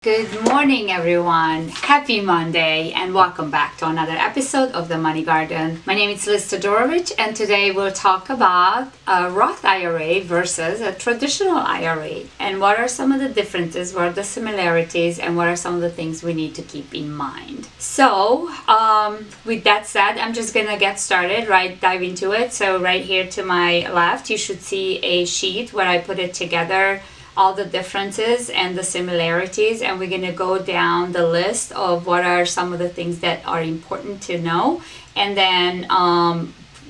Good morning, everyone. Happy Monday, and welcome back to another episode of the Money Garden. My name is Liz Todorovic, and today we'll talk about a Roth IRA versus a traditional IRA, and what are some of the differences, what are the similarities, and what are some of the things we need to keep in mind. So, with that said, I'm just gonna get started, dive into it. So right here to my left, you should see a sheet where I put it together, all the differences and the similarities, and we're going to go down the list of what are some of the things that are important to know, and then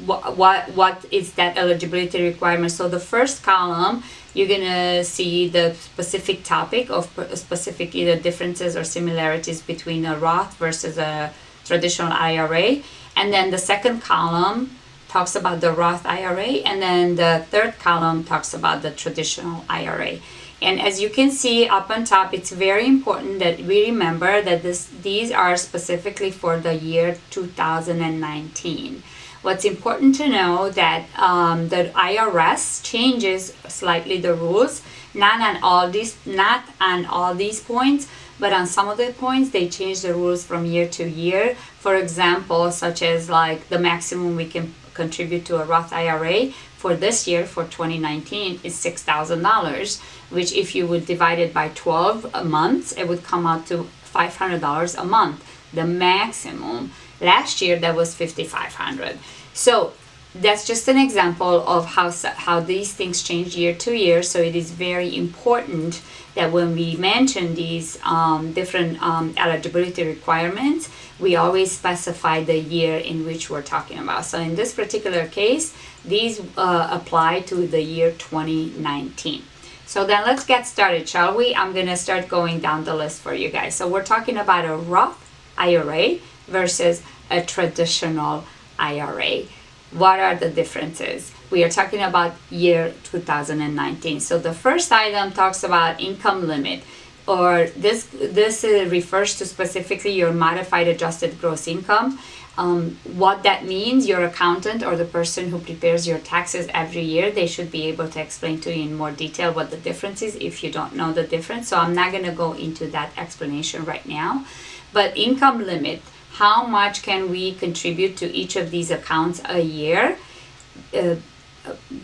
what is that eligibility requirement. So the first column, you're going to see the specific topic of specific either differences or similarities between a Roth versus a traditional IRA, and then the second column talks about the Roth IRA, and then the third column talks about the traditional IRA. And as you can see up on top, it's very important that we remember that these are specifically for the year 2019. What's important to know that the IRS changes slightly the rules, not on all these points, but on some of the points they change the rules from year to year. For example, such as like the maximum we can contribute to a Roth IRA for this year, for 2019, is $6,000, which if you would divide it by 12 months, it would come out to $500 a month. The maximum last year, that was $5,500. So that's just an example of how these things change year to year. So it is very important that when we mention these different eligibility requirements, we always specify the year in which we're talking about. So in this particular case, these apply to the year 2019. So then let's get started, shall we? I'm gonna start going down the list for you guys. So we're talking about a Roth IRA versus a traditional IRA. What are the differences? We are talking about year 2019. So the first item talks about income limit, or this refers to specifically your modified adjusted gross income. What that means, your accountant or the person who prepares your taxes every year, they should be able to explain to you in more detail what the difference is if you don't know the difference. So I'm not going to go into that explanation right now. But income limit, how much can we contribute to each of these accounts a year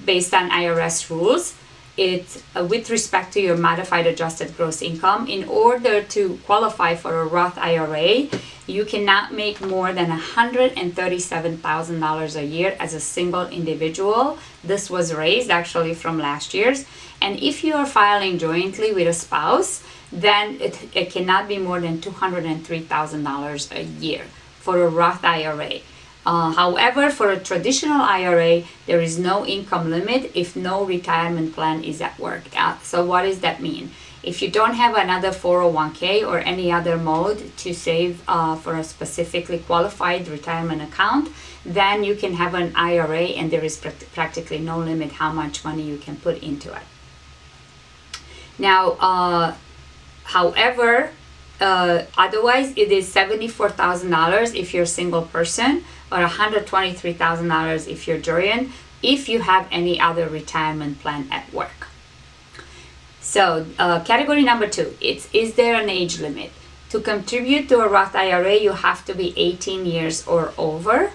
based on IRS rules? It's with respect to your modified adjusted gross income. In order to qualify for a Roth IRA, you cannot make more than $137,000 a year as a single individual. This was raised actually from last year's. And if you are filing jointly with a spouse, then it cannot be more than $203,000 a year for a Roth IRA. However, for a traditional IRA, there is no income limit if no retirement plan is at work. So what does that mean? If you don't have another 401k or any other mode to save for a specifically qualified retirement account, then you can have an IRA, and there is practically no limit how much money you can put into it. Now, however, otherwise it is $74,000 if you're a single person, or $123,000 if you're joint, if you have any other retirement plan at work. So category number 2, is there an age limit? To contribute to a Roth IRA, you have to be 18 years or over.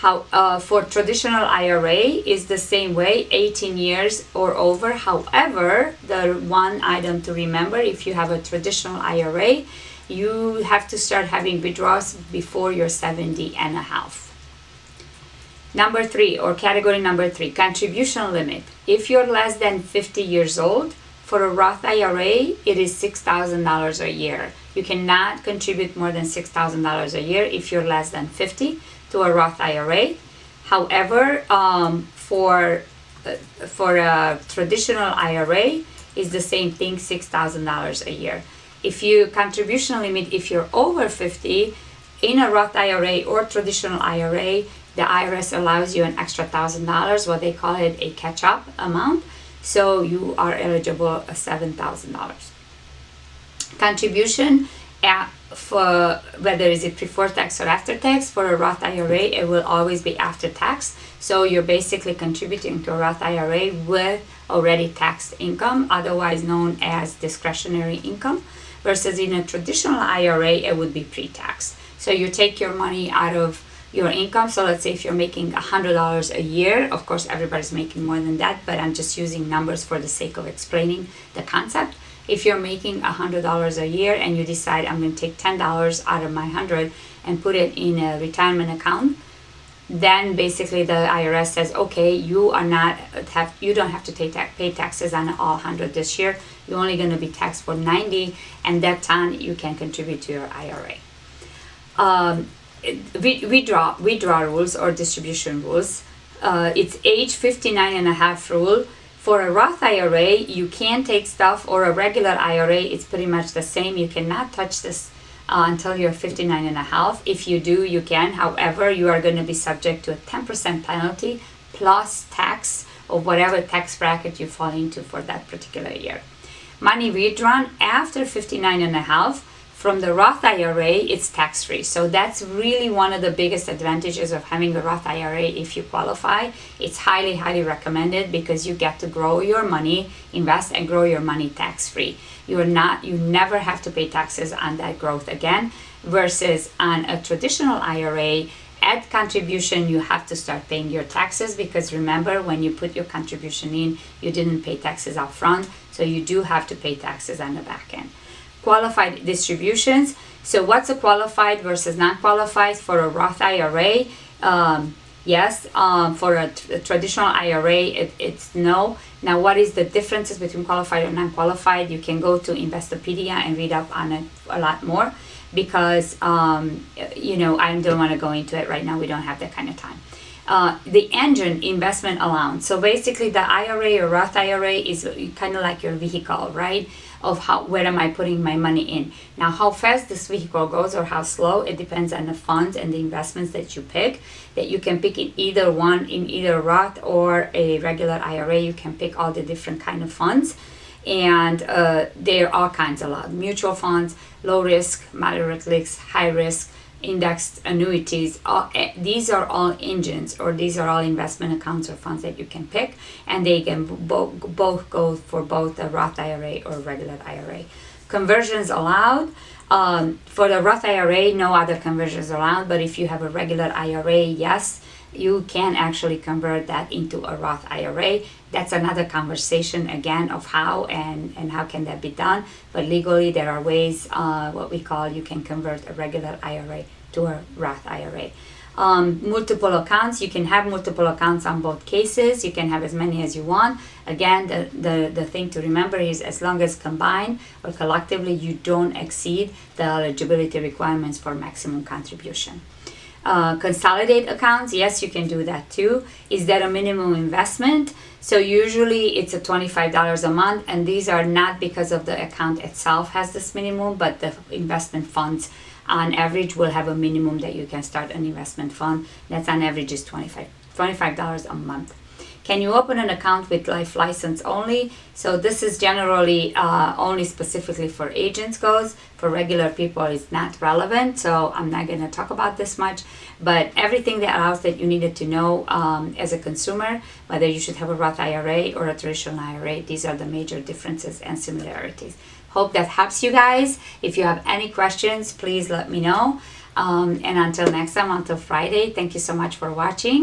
For traditional IRA is the same way, 18 years or over. However, the one item to remember, if you have a traditional IRA, you have to start having withdrawals before you're 70 and a half. Number 3, or category number 3, contribution limit. If you're less than 50 years old, for a Roth IRA, it is $6,000 a year. You cannot contribute more than $6,000 a year if you're less than 50 to a Roth IRA. However, for a traditional IRA, is the same thing, $6,000 a year. If you contribution limit, if you're over 50 in a Roth IRA or traditional IRA, the IRS allows you an extra $1,000, what they call it a catch-up amount. So you are eligible for $7,000. Contribution for whether is it before tax or after tax, for a Roth IRA, it will always be after tax. So you're basically contributing to a Roth IRA with already taxed income, otherwise known as discretionary income. versus in a traditional IRA, it would be pre-tax. So you take your money out of your income. So let's say if you're making $100 a year, of course everybody's making more than that, but I'm just using numbers for the sake of explaining the concept. If you're making $100 a year and you decide I'm going to take $10 out of my 100 and put it in a retirement account, then basically the IRS says, okay, you don't have to pay taxes on all 100 this year. You're only going to be taxed for 90, and that time you can contribute to your IRA. Withdrawal rules or distribution rules. It's age 59 and a half rule. For a Roth IRA, you can take stuff, or a regular IRA, it's pretty much the same. You cannot touch this until you're 59 and a half. If you do, you can. However, you are going to be subject to a 10% penalty plus tax of whatever tax bracket you fall into for that particular year. Money withdrawn after 59 and a half from the Roth IRA, it's tax-free. So that's really one of the biggest advantages of having a Roth IRA if you qualify. It's highly, highly recommended because you get to grow your money, invest and grow your money tax-free. You never have to pay taxes on that growth again, versus on a traditional IRA, at contribution, you have to start paying your taxes, because remember, when you put your contribution in, you didn't pay taxes up front, so you do have to pay taxes on the back end. Qualified distributions. So what's a qualified versus non-qualified for a Roth IRA? Yes. For a traditional IRA, it's no. Now, what is the differences between qualified and non-qualified? You can go to Investopedia and read up on it a lot more, because I don't want to go into it right now. We don't have that kind of time. The engine investment allowance. So basically, the IRA or Roth IRA is kind of like your vehicle, right? Of where am I putting my money in. Now, how fast this vehicle goes or how slow, it depends on the funds and the investments that you pick. That you can pick in either one, in either Roth or a regular IRA. You can pick all the different kind of funds. And there are all kinds of lot. Mutual funds, low risk, moderate risk, high risk, indexed annuities. These are all engines, or these are all investment accounts or funds that you can pick, and they can both go for both a Roth IRA or regular IRA. Conversions allowed. For the Roth IRA, no other conversions allowed, but if you have a regular IRA, yes, you can actually convert that into a Roth IRA. That's another conversation again of how and how can that be done. But legally, there are ways, what we call, you can convert a regular IRA to a Roth IRA. Multiple accounts. You can have multiple accounts on both cases. You can have as many as you want. Again, the thing to remember is, as long as combined or collectively you don't exceed the eligibility requirements for maximum contribution. Consolidate accounts, yes, you can do that too. Is that a minimum investment? So usually it's a $25 a month, and these are not because of the account itself has this minimum, but the investment funds on average will have a minimum that you can start an investment fund. That's on average is $25 a month. Can you open an account with life license only? So this is generally only specifically for agents goes. For regular people, it's not relevant, so I'm not going to talk about this much. But everything else that you needed to know as a consumer, whether you should have a Roth IRA or a traditional IRA, these are the major differences and similarities. Hope that helps you guys. If you have any questions, please let me know. And until next time, until Friday, thank you so much for watching.